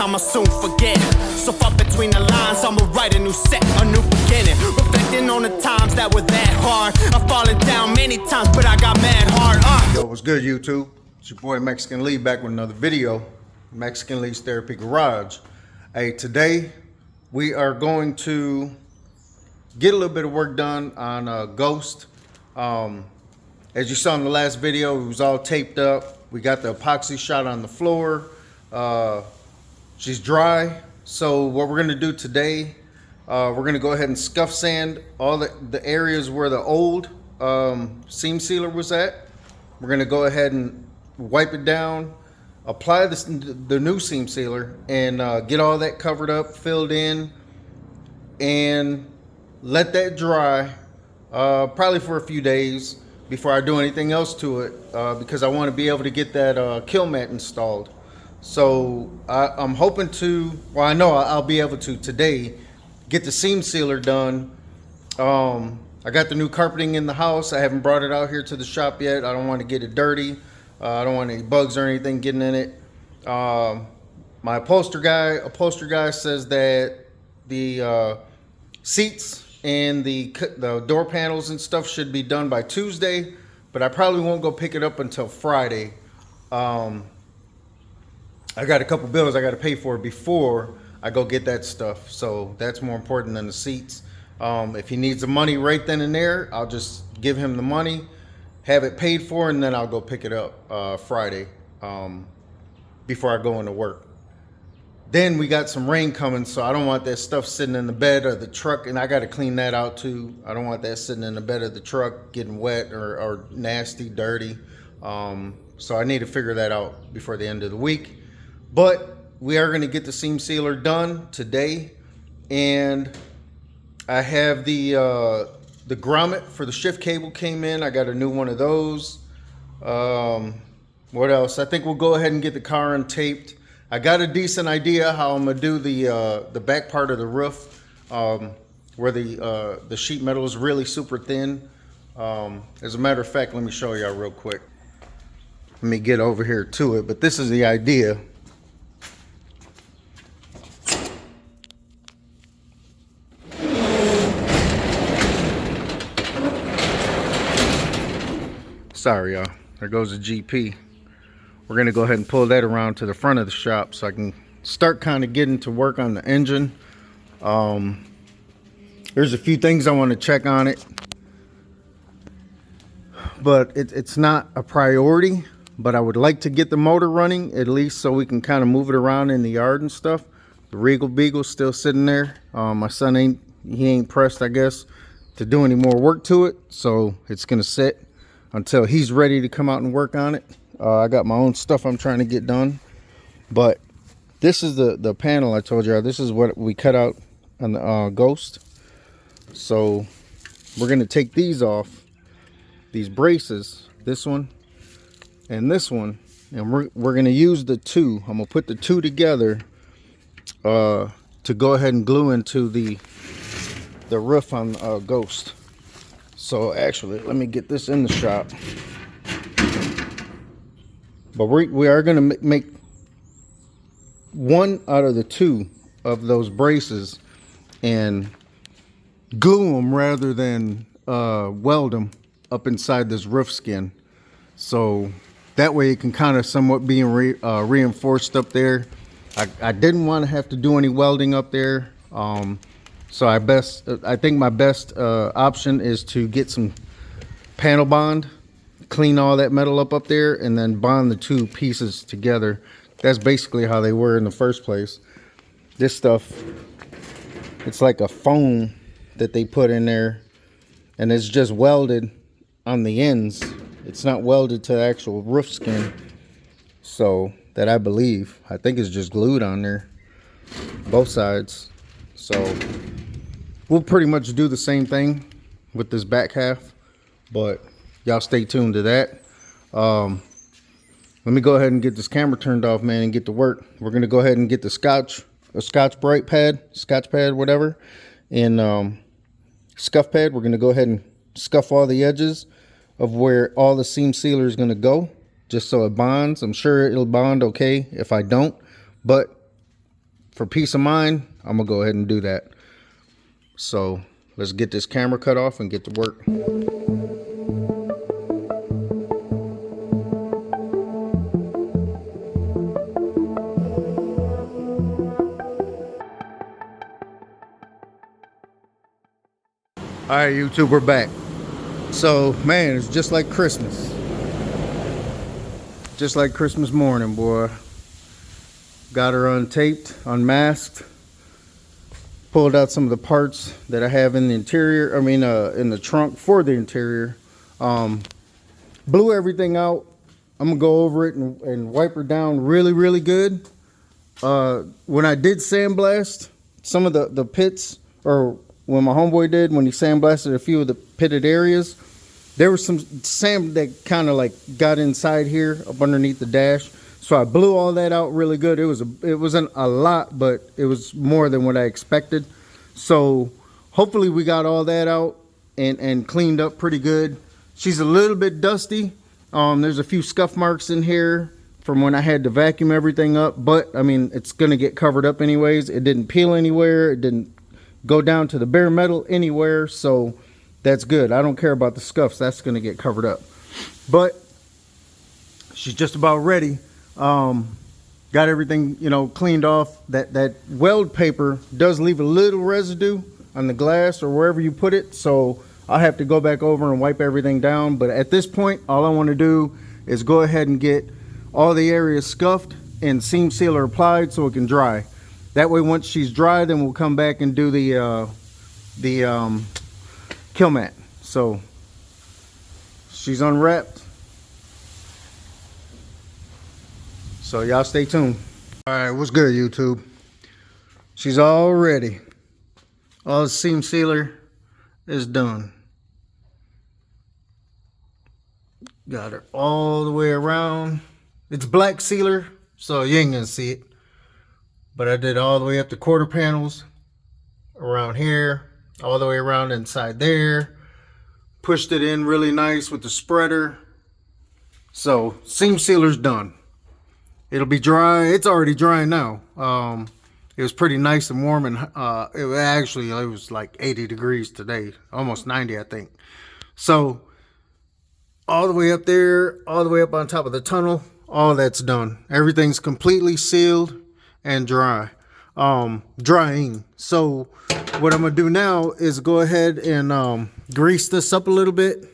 I'ma soon forget. So far between the lines, I'ma write a new set, a new beginning. Reflecting on the times that were that hard. I've fallen down many times, but I got mad hard. Yo, what's good, YouTube? It's your boy Mexican Lee back with another video. Mexican Lee's Therapy Garage. Hey, today we are going to get a little bit of work done on Ghost. As you saw in the last video, it was all taped up. We got the epoxy shot on the floor. She's dry. So what we're gonna do today, we're gonna go ahead and scuff sand all the areas where the old seam sealer was at. We're gonna go ahead and wipe it down, apply the new seam sealer, and get all that covered up, filled in, and let that dry probably for a few days before I do anything else to it, because I want to be able to get that kill mat installed. So I'm hoping to, well, I know I'll be able to today get the seam sealer done. I got the new carpeting in the house. I haven't brought it out here to the shop yet. I don't want to get it dirty. I don't want any bugs or anything getting in it. My upholsterer guy says that the seats and the door panels and stuff should be done by Tuesday, but I probably won't go pick it up until Friday. I got a couple bills I got to pay for before I go get that stuff, so that's more important than the seats. If he needs the money right then and there, I'll just give him the money, have it paid for, and then I'll go pick it up Friday before I go into work. Then we got some rain coming, so I don't want that stuff sitting in the bed of the truck, and I got to clean that out too. I don't want that sitting in the bed of the truck getting wet or nasty, dirty. So I need to figure that out before the end of the week. But we are going to get the seam sealer done today, and I have the grommet for the shift cable came in. I got a new one of those. What else? I think we'll go ahead and get the car untaped. I got a decent idea how I'm gonna do the back part of the roof, where the sheet metal is really super thin. As a matter of fact, let me show y'all real quick. Let me get over here to it, but this is the idea. Sorry, y'all. There goes the GP. We're gonna go ahead and pull that around to the front of the shop so I can start kind of getting to work on the engine. There's a few things I want to check on it, but it's not a priority. But I would like to get the motor running at least so we can kind of move it around in the yard and stuff. The Regal Beagle's still sitting there. My son ain't pressed, I guess, to do any more work to it, so it's gonna sit until he's ready to come out and work on it. I got my own stuff I'm trying to get done, but this is the panel I told you. This is what we cut out on the Ghost. So we're gonna take these off, these braces, this one and this one, and we're gonna use the two. I'm gonna put the two together to go ahead and glue into the roof on Ghost. So actually, let me get this in the shop. But we are going to make one out of the two of those braces and glue them rather than weld them up inside this roof skin. So that way it can kind of somewhat be reinforced up there. I didn't want to have to do any welding up there. So I think my best option is to get some panel bond, clean all that metal up there, and then bond the two pieces together. That's basically how they were in the first place. This stuff, it's like a foam that they put in there, and it's just welded on the ends. It's not welded to the actual roof skin. So that I think it's just glued on there, both sides. So we'll pretty much do the same thing with this back half, but y'all stay tuned to that. Let me go ahead and get this camera turned off, man, and get to work. We're gonna go ahead and get the Scotch pad, whatever, and scuff pad. We're gonna go ahead and scuff all the edges of where all the seam sealer is gonna go, just so it bonds. I'm sure it'll bond okay if I don't, but for peace of mind, I'm gonna go ahead and do that. So let's get this camera cut off and get to work. All right, YouTube, we're back. So, man, it's just like Christmas. Just like Christmas morning, boy. Got her untaped, unmasked. Pulled out some of the parts that I have in the interior. I mean, in the trunk for the interior. Blew everything out. I'm gonna go over it and wipe her down really, really good. When I did sandblast some of the pits, or when my homeboy did, when he sandblasted a few of the pitted areas, there was some sand that kind of like got inside here up underneath the dash. So I blew all that out really good. It wasn't a lot, but it was more than what I expected. So hopefully we got all that out and cleaned up pretty good. She's a little bit dusty. There's a few scuff marks in here from when I had to vacuum everything up, but I mean, it's gonna get covered up anyways. It didn't peel anywhere. It didn't go down to the bare metal anywhere, so that's good. I don't care about the scuffs. That's going to get covered up. But she's just about ready. Got everything, you know, cleaned off. That weld paper does leave a little residue on the glass or wherever you put it, so I'll have to go back over and wipe everything down. But at this point, all I want to do is go ahead and get all the areas scuffed and seam sealer applied so it can dry. That way, once she's dry, then we'll come back and do the kill mat. So she's unwrapped. So y'all stay tuned. All right, what's good, YouTube? She's all ready. All the seam sealer is done. Got her all the way around. It's black sealer, so you ain't gonna see it. But I did all the way up the quarter panels around here, all the way around inside there. Pushed it in really nice with the spreader. So seam sealer's done. It'll be dry. It's already dry now. It was pretty nice and warm, and it was like 80 degrees today, almost 90, I think. So all the way up there, all the way up on top of the tunnel, all that's done. Everything's completely sealed and dry, drying. So what I'm gonna do now is go ahead and grease this up a little bit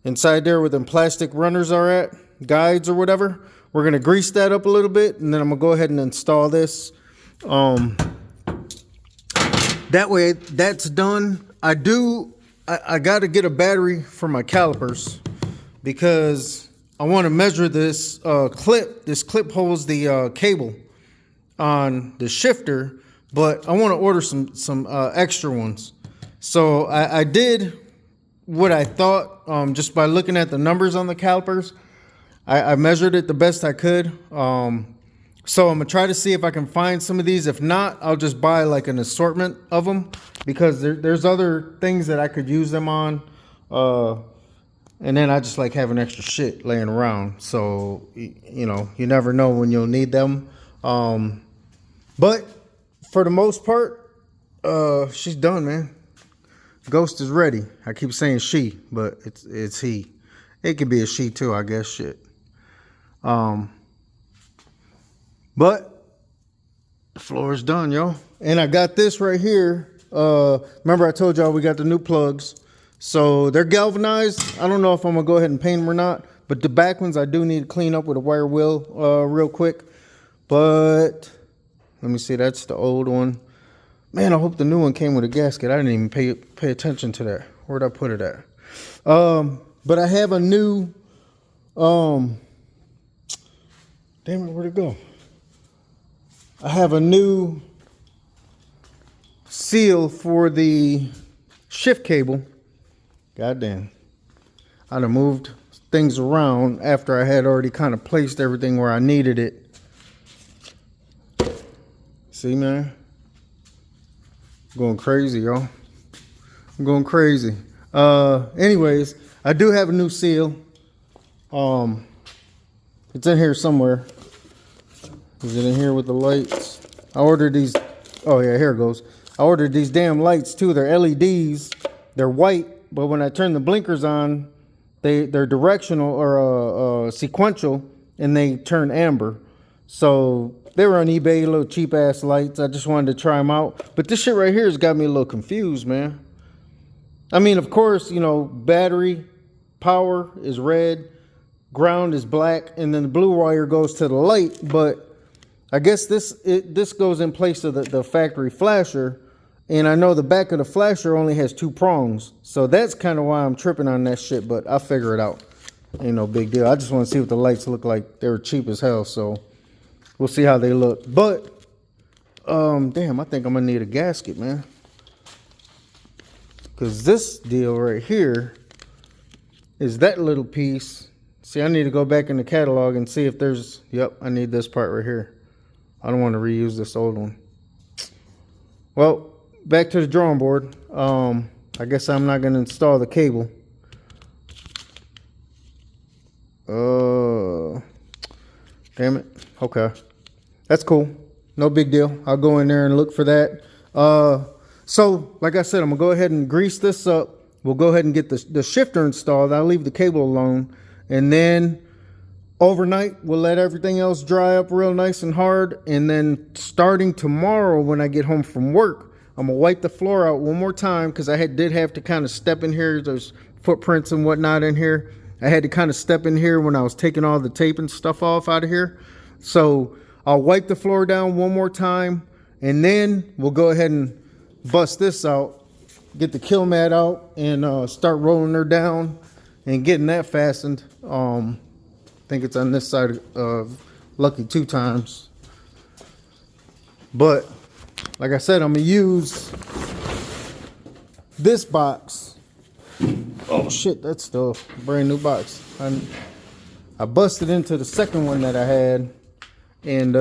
inside there where them plastic runners are at, guides or whatever. We're gonna grease that up a little bit, and then I'm gonna go ahead and install this. That way that's done. I gotta get a battery for my calipers because I want to measure this clip. This clip holds the cable on the shifter, but I want to order some extra ones. So I did what I thought just by looking at the numbers on the calipers. I measured it the best I could. So I'm gonna try to see if I can find some of these. If not, I'll just buy like an assortment of them, because there's other things that I could use them on. And then I just like having extra shit laying around. So, you know, you never know when you'll need them. But for the most part, she's done, man. Ghost is ready. I keep saying she, but it's he. It could be a she too, I guess, shit. But the floor is done, yo. And I got this right here. Remember I told y'all we got the new plugs. So they're galvanized. I don't know if I'm gonna go ahead and paint them or not, but the back ones I do need to clean up with a wire wheel real quick. But let me see, that's the old one. Man, I hope the new one came with a gasket. I didn't even pay attention to that. Where'd I put it at? But I have a new damn it, where'd it go? I have a new seal for the shift cable. Goddamn. I'd have moved things around after I had already kind of placed everything where I needed it. See, man? I'm going crazy, y'all. I'm going crazy. Anyways, I do have a new seal. It's in here somewhere. Is it in here with the lights? I ordered these. Oh yeah, here it goes. I ordered these damn lights too. They're LEDs. They're white, but when I turn the blinkers on, they're directional or sequential, and they turn amber. So they were on eBay, little cheap ass lights. I just wanted to try them out. But this shit right here has got me a little confused, man. I mean, of course, you know, battery power is red, ground is black, and then the blue wire goes to the light. But I guess this goes in place of the factory flasher. And I know the back of the flasher only has 2 prongs. So that's kind of why I'm tripping on that shit. But I'll figure it out. Ain't no big deal. I just want to see what the lights look like. They were cheap as hell. So we'll see how they look. But, damn, I think I'm going to need a gasket, man. Because this deal right here is that little piece. See, I need to go back in the catalog and see if there's... Yep, I need this part right here. I don't want to reuse this old one. Well... Back to the drawing board. I guess I'm not going to install the cable. Damn it. Okay. That's cool. No big deal. I'll go in there and look for that. So, like I said, I'm going to go ahead and grease this up. We'll go ahead and get the shifter installed. I'll leave the cable alone. And then overnight, we'll let everything else dry up real nice and hard. And then starting tomorrow when I get home from work, I'm gonna wipe the floor out one more time because I did have to kind of step in here. There's footprints and whatnot in here. I had to kind of step in here when I was taking all the tape and stuff off out of here. So I'll wipe the floor down one more time, and then we'll go ahead and bust this out, get the kill mat out, and start rolling her down and getting that fastened. I think it's on this side of Lucky 2 times. But like I said, I'm going to use this box. Oh, shit, that's still a brand new box. I busted into the second one that I had. And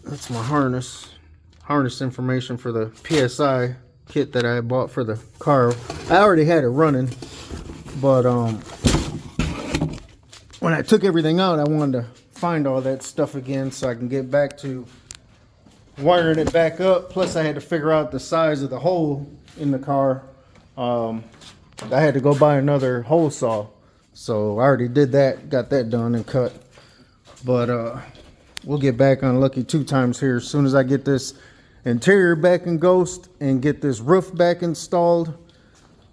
that's my harness. Harness information for the PSI kit that I bought for the car. I already had it running. But when I took everything out, I wanted to find all that stuff again so I can get back to wiring it back up. Plus I had to figure out the size of the hole in the car. I had to go buy another hole saw, so I already did that, got that done and cut. But we'll get back on Lucky 2 times here as soon as I get this interior back in Ghost and get this roof back installed.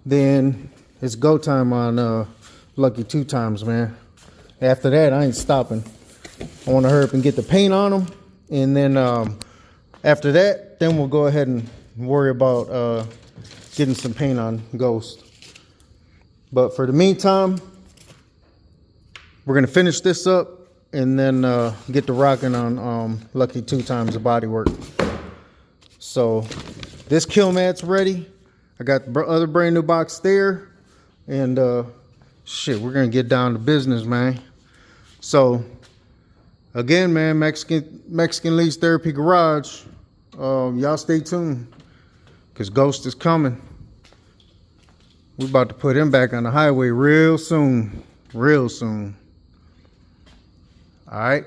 Then it's go time on Lucky 2 times, man. After that, I ain't stopping. I want to hurry up and get the paint on them, and then after that, then we'll go ahead and worry about getting some paint on Ghost. But for the meantime, we're going to finish this up and then get to rocking on Lucky 2 times the bodywork. So this kill mat's ready. I got the other brand new box there. And shit, we're going to get down to business, man. So again, man, Mexican Lee's Therapy Garage. Y'all stay tuned, because Ghost is coming. We're about to put him back on the highway real soon. Real soon. Alright.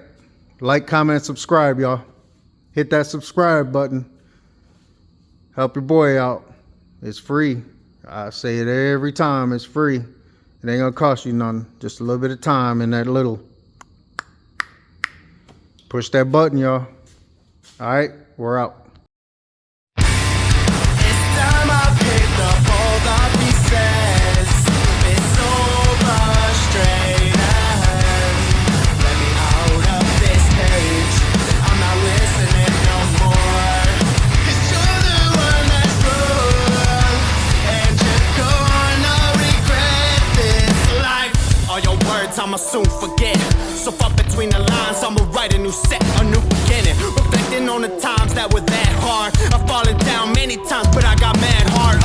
Like, comment, subscribe, y'all. Hit that subscribe button. Help your boy out. It's free. I say it every time. It's free. It ain't gonna cost you nothing. Just a little bit of time and that little. Push that button, y'all. Alright, we're out. It's time I picked up all the pieces. It's so frustrating. Let me out of this cage. I'm not listening no more. 'Cause you're the one that's wrong, and you're gonna regret this life. All your words I'ma soon forget. So far between the lines, I'ma write a new set, a new beginning. Reflecting on the times that were that hard. I've fallen down many times, but I got mad hard.